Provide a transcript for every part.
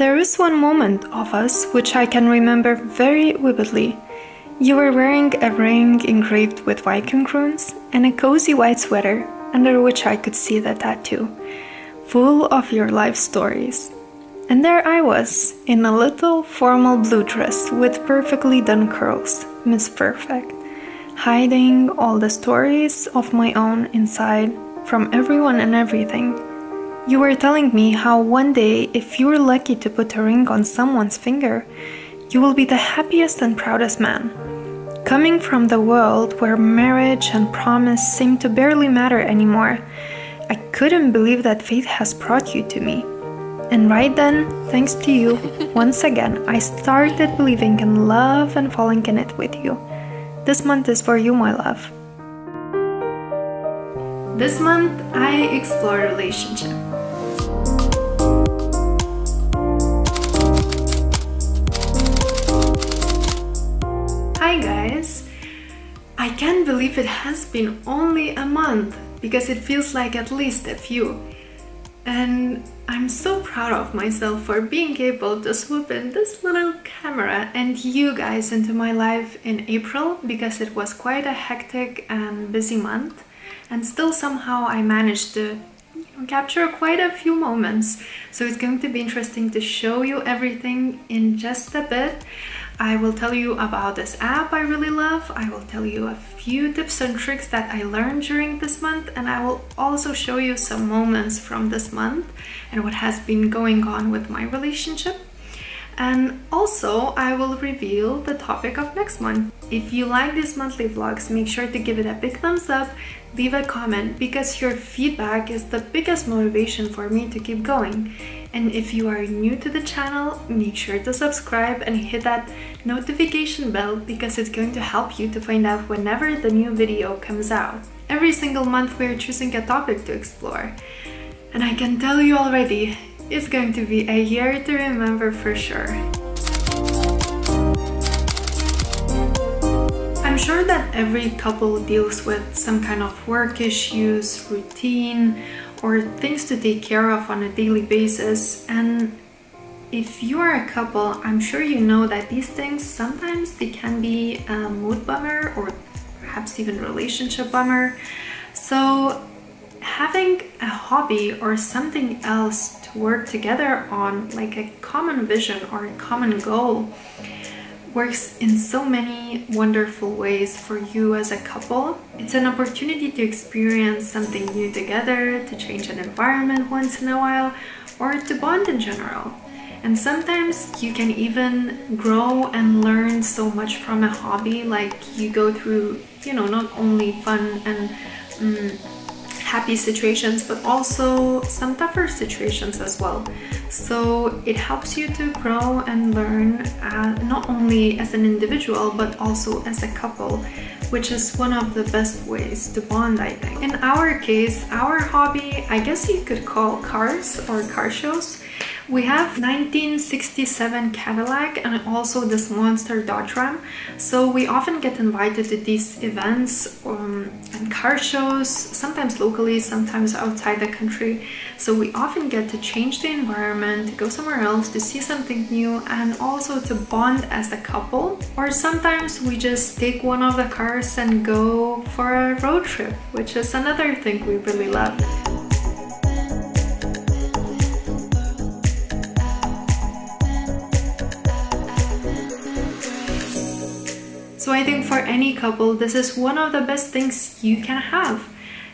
there is one moment of us which I can remember very vividly. You were wearing a ring engraved with Viking runes and a cozy white sweater under which I could see the tattoo, full of your life stories. And there I was, in a little formal blue dress with perfectly done curls, Miss Perfect, hiding all the stories of my own inside from everyone and everything. You were telling me how one day, if you were lucky to put a ring on someone's finger, you will be the happiest and proudest man. Coming from the world where marriage and promise seem to barely matter anymore, I couldn't believe that fate has brought you to me. And right then, thanks to you, once again, I started believing in love and falling in it with you. This month is for you, my love. This month, I explore relationship. Hi guys! I can't believe it has been only a month, because it feels like at least a few. And I'm so proud of myself for being able to swoop in this little camera and you guys into my life in April, because it was quite a hectic and busy month, and still somehow I managed to capture quite a few moments. So it's going to be interesting to show you everything in just a bit. I will tell you about this app I really love. I will tell you a few tips and tricks that I learned during this month, and I will also show you some moments from this month and what has been going on with my relationship. And also I will reveal the topic of next month. If you like these monthly vlogs, make sure to give it a big thumbs up, leave a comment, because your feedback is the biggest motivation for me to keep going. And if you are new to the channel, make sure to subscribe and hit that notification bell, because it's going to help you to find out whenever the new video comes out. Every single month we're choosing a topic to explore. And I can tell you already, it's going to be a year to remember for sure. I'm sure that every couple deals with some kind of work issues, routine, or things to take care of on a daily basis. And if you are a couple, I'm sure you know that these things sometimes they can be a mood bummer or perhaps even relationship bummer. So having a hobby or something else to work together on, like a common vision or a common goal, works in so many wonderful ways for you as a couple. It's an opportunity to experience something new together, to change an environment once in a while, or to bond in general. And sometimes you can even grow and learn so much from a hobby, like you go through, not only fun and happy situations, but also some tougher situations as well. So it helps you to grow and learn, not only as an individual, but also as a couple, which is one of the best ways to bond, I think. In our case, our hobby, I guess you could call cars or car shows. We have 1967 Cadillac and also this monster Dodge Ram. So we often get invited to these events and car shows, sometimes locally, sometimes outside the country. So we often get to change the environment, to go somewhere else, to see something new, and also to bond as a couple. Or sometimes we just take one of the cars and go for a road trip, which is another thing we really love. So I think for any couple, this is one of the best things you can have.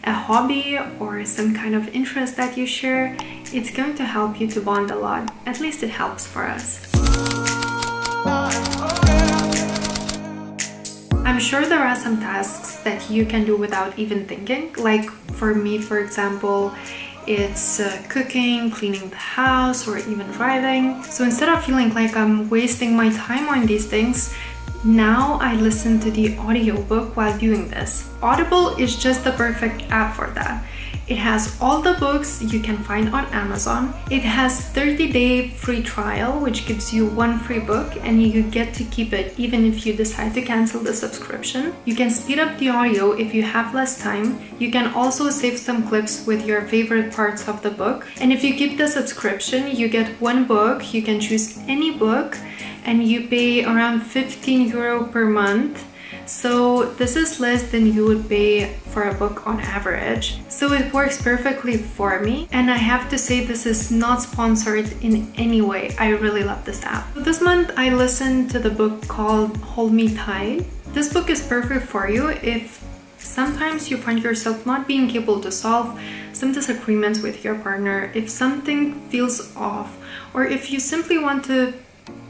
A hobby or some kind of interest that you share, it's going to help you to bond a lot. At least it helps for us. I'm sure there are some tasks that you can do without even thinking. Like for me, for example, it's cooking, cleaning the house, or even driving. So instead of feeling like I'm wasting my time on these things, now I listen to the audiobook while doing this. Audible is just the perfect app for that. It has all the books you can find on Amazon. It has 30-day free trial, which gives you one free book, and you get to keep it even if you decide to cancel the subscription. You can speed up the audio if you have less time. You can also save some clips with your favorite parts of the book. And if you keep the subscription, you get one book. You can choose any book, and you pay around 15 euro per month. So this is less than you would pay for a book on average. So it works perfectly for me. And I have to say, this is not sponsored in any way. I really love this app. This month I listened to the book called Hold Me Tight. This book is perfect for you if sometimes you find yourself not being able to solve some disagreements with your partner, if something feels off, or if you simply want to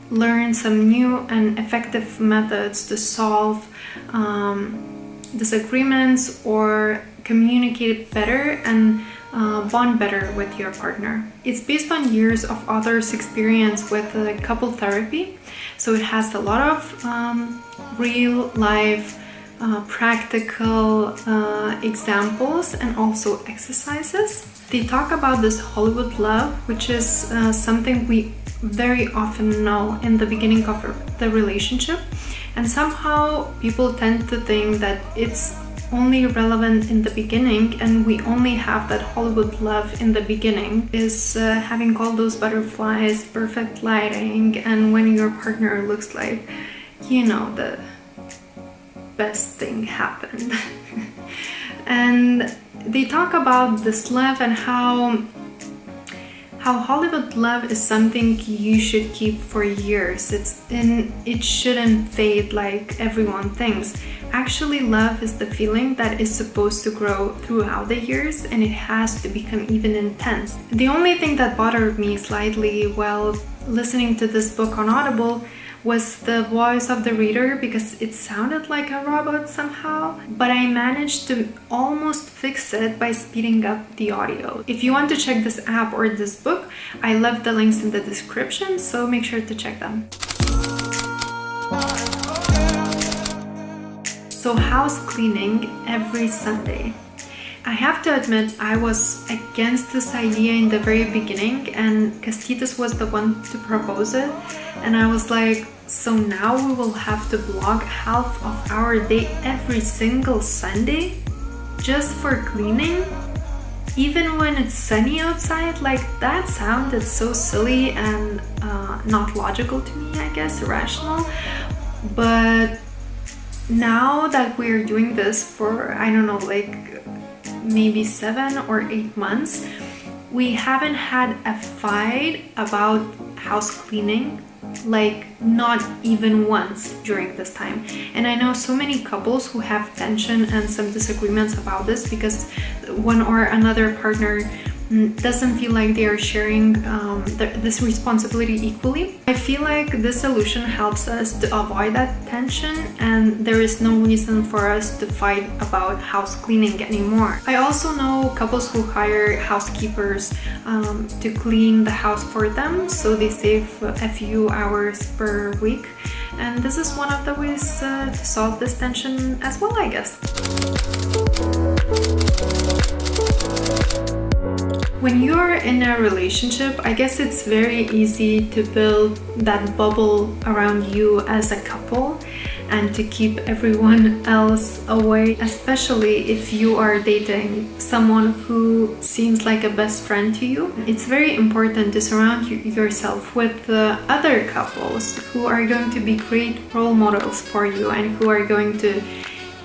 learn some new and effective methods to solve disagreements or communicate better and bond better with your partner. It's based on years of authors' experience with couple therapy, so it has a lot of real life practical examples and also exercises. They talk about this Hollywood love, which is something we very often know in the beginning of the relationship, and somehow people tend to think that it's only relevant in the beginning, and we only have that Hollywood love in the beginning, is having all those butterflies, perfect lighting, and when your partner looks like, you know, the best thing happened. And they talk about this love and how Hollywood love is something you should keep for years. It shouldn't fade like everyone thinks. Actually, love is the feeling that is supposed to grow throughout the years, and it has to become even intense. The only thing that bothered me slightly while listening to this book on Audible was the voice of the reader, because it sounded like a robot somehow, but I managed to almost fix it by speeding up the audio. If you want to check this app or this book, I left the links in the description, so make sure to check them. So house cleaning every Sunday. I have to admit, I was against this idea in the very beginning, and Castitas was the one to propose it, and I was like, so now we will have to block half of our day every single Sunday just for cleaning? Even when it's sunny outside? Like, that sounded so silly and not logical to me, I guess, irrational. But now that we're doing this for, I don't know, like maybe 7 or 8 months, we haven't had a fight about house cleaning, like not even once during this time. And I know so many couples who have tension and some disagreements about this because one or another partner doesn't feel like they are sharing this responsibility equally. I feel like this solution helps us to avoid that tension, and there is no reason for us to fight about house cleaning anymore. I also know couples who hire housekeepers to clean the house for them, so they save a few hours per week, and this is one of the ways to solve this tension as well, I guess. When you're in a relationship, I guess it's very easy to build that bubble around you as a couple and to keep everyone else away, especially if you are dating someone who seems like a best friend to you. It's very important to surround yourself with other couples who are going to be great role models for you and who are going to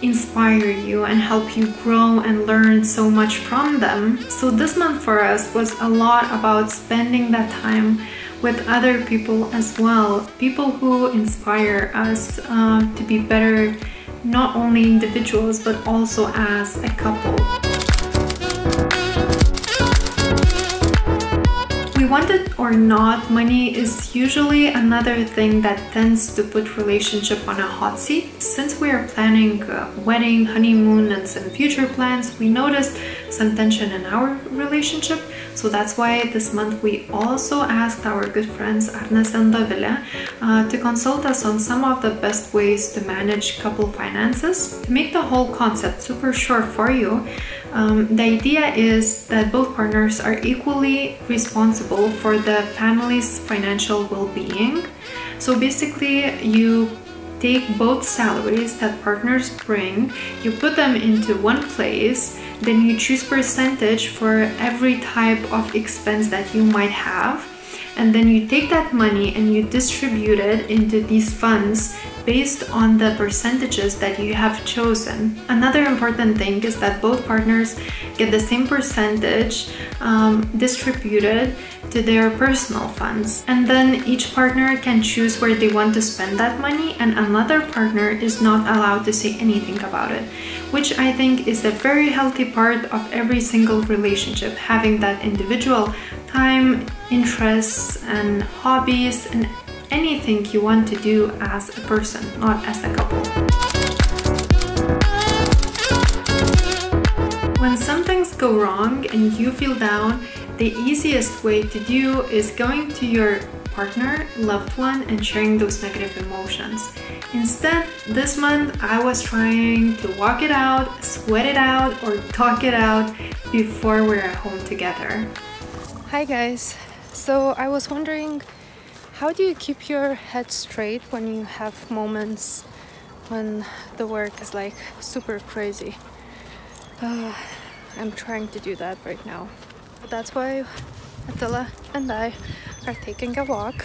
inspire you and help you grow and learn so much from them. So this month for us was a lot about spending that time with other people as well, people who inspire us to be better, not only individuals but also as a couple. We want it or not, money is usually another thing that tends to put relationship on a hot seat. Since we are planning a wedding, honeymoon, and some future plans, we noticed some tension in our relationship. So that's why this month we also asked our good friends Arnes and Davile to consult us on some of the best ways to manage couple finances. To make the whole concept super short for you, The idea is that both partners are equally responsible for the family's financial well-being. So basically, you take both salaries that partners bring, you put them into one place, then you choose percentage for every type of expense that you might have, and then you take that money and you distribute it into these funds based on the percentages that you have chosen. Another important thing is that both partners get the same percentage distributed to their personal funds, and then each partner can choose where they want to spend that money, and another partner is not allowed to say anything about it, which I think is a very healthy part of every single relationship, having that individual time, interests, and hobbies, and anything you want to do as a person, not as a couple. When some things go wrong and you feel down, the easiest way to do is going to your partner, loved one, and sharing those negative emotions. Instead, this month I was trying to walk it out, sweat it out, or talk it out before we're at home together. Hi guys, so I was wondering, how do you keep your head straight when you have moments when the work is like super crazy? I'm trying to do that right now. That's why Attila and I are taking a walk.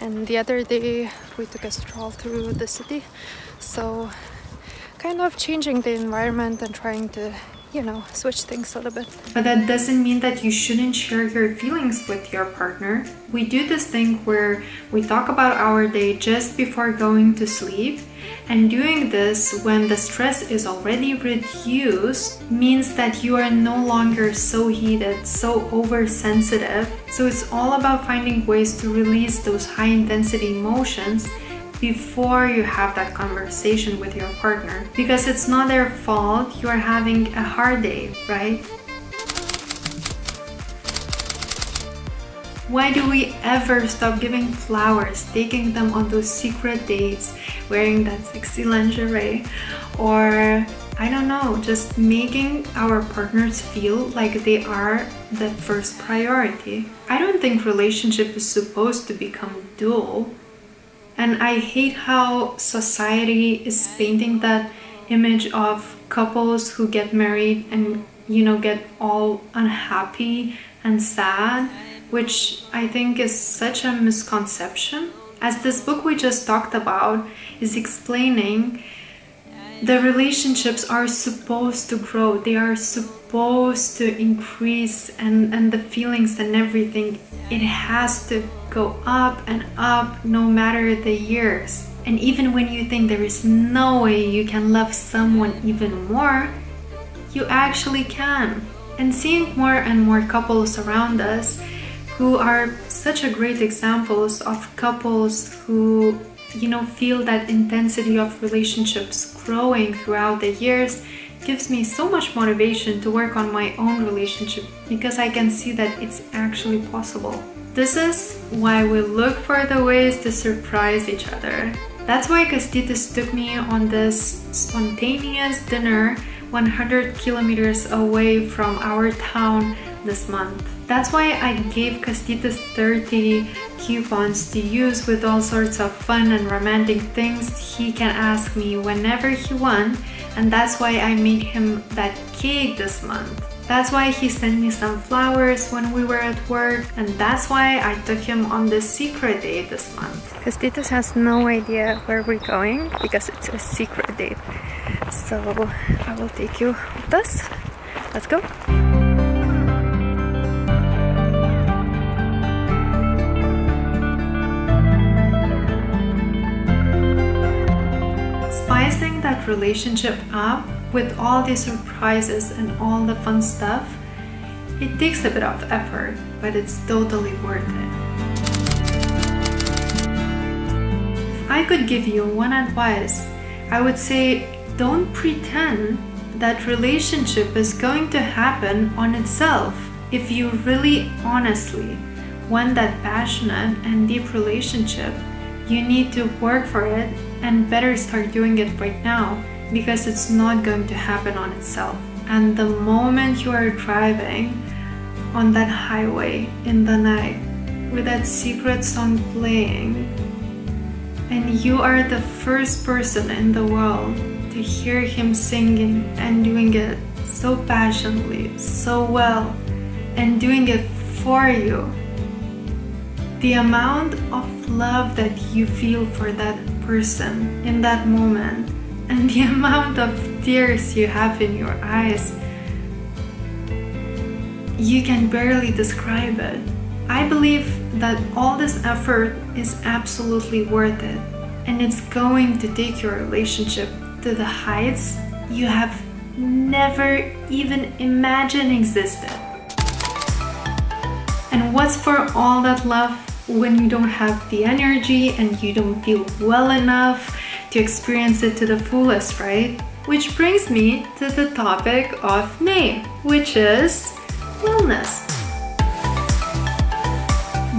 And the other day we took a stroll through the city. So kind of changing the environment and trying to, you know, switch things a little bit. But that doesn't mean that you shouldn't share your feelings with your partner. We do this thing where we talk about our day just before going to sleep, and doing this when the stress is already reduced means that you are no longer so heated, so oversensitive. So it's all about finding ways to release those high intensity emotions before you have that conversation with your partner, because it's not their fault you are having a hard day, right? Why do we ever stop giving flowers, taking them on those secret dates, wearing that sexy lingerie, or I don't know, just making our partners feel like they are the first priority? I don't think relationship is supposed to become dual. And I hate how society is painting that image of couples who get married and, you know, get all unhappy and sad, which I think is such a misconception. As this book we just talked about is explaining, the relationships are supposed to grow, they are supposed to increase, and the feelings and everything, it has to go up and up no matter the years. And even when you think there is no way you can love someone even more, you actually can. And seeing more and more couples around us who are such a great examples of couples who, you know, feel that intensity of relationships growing throughout the years gives me so much motivation to work on my own relationship, because I can see that it's actually possible. This is why we look for the ways to surprise each other. That's why Kastitis took me on this spontaneous dinner 100 kilometers away from our town this month. That's why I gave Kastitis 30 coupons to use with all sorts of fun and romantic things he can ask me whenever he wants, and that's why I made him that cake this month. That's why he sent me some flowers when we were at work, and that's why I took him on this secret date this month. Kastitis has no idea where we're going because it's a secret date. So I will take you with us. Let's go. Spicing that relationship up with all the surprises and all the fun stuff, it takes a bit of effort, but it's totally worth it. If I could give you one advice, I would say don't pretend that relationship is going to happen on itself. If you really honestly want that passionate and deep relationship, you need to work for it, and better start doing it right now, because it's not going to happen on itself. and the moment you are driving on that highway in the night with that secret song playing, and you are the first person in the world to hear him singing and doing it so passionately, so well, and doing it for you. The amount of love that you feel for that person in that moment, and the amount of tears you have in your eyes, you can barely describe it. I believe that all this effort is absolutely worth it, and it's going to take your relationship to the heights you have never even imagined existed. And what's for all that love when you don't have the energy and you don't feel well enough to experience it to the fullest, right? Which brings me to the topic of May, which is wellness.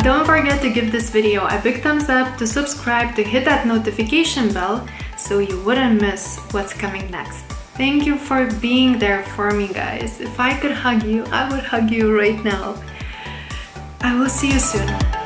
Don't forget to give this video a big thumbs up, to subscribe, to hit that notification bell so you wouldn't miss what's coming next. Thank you for being there for me, guys. If I could hug you, I would hug you right now. I will see you soon.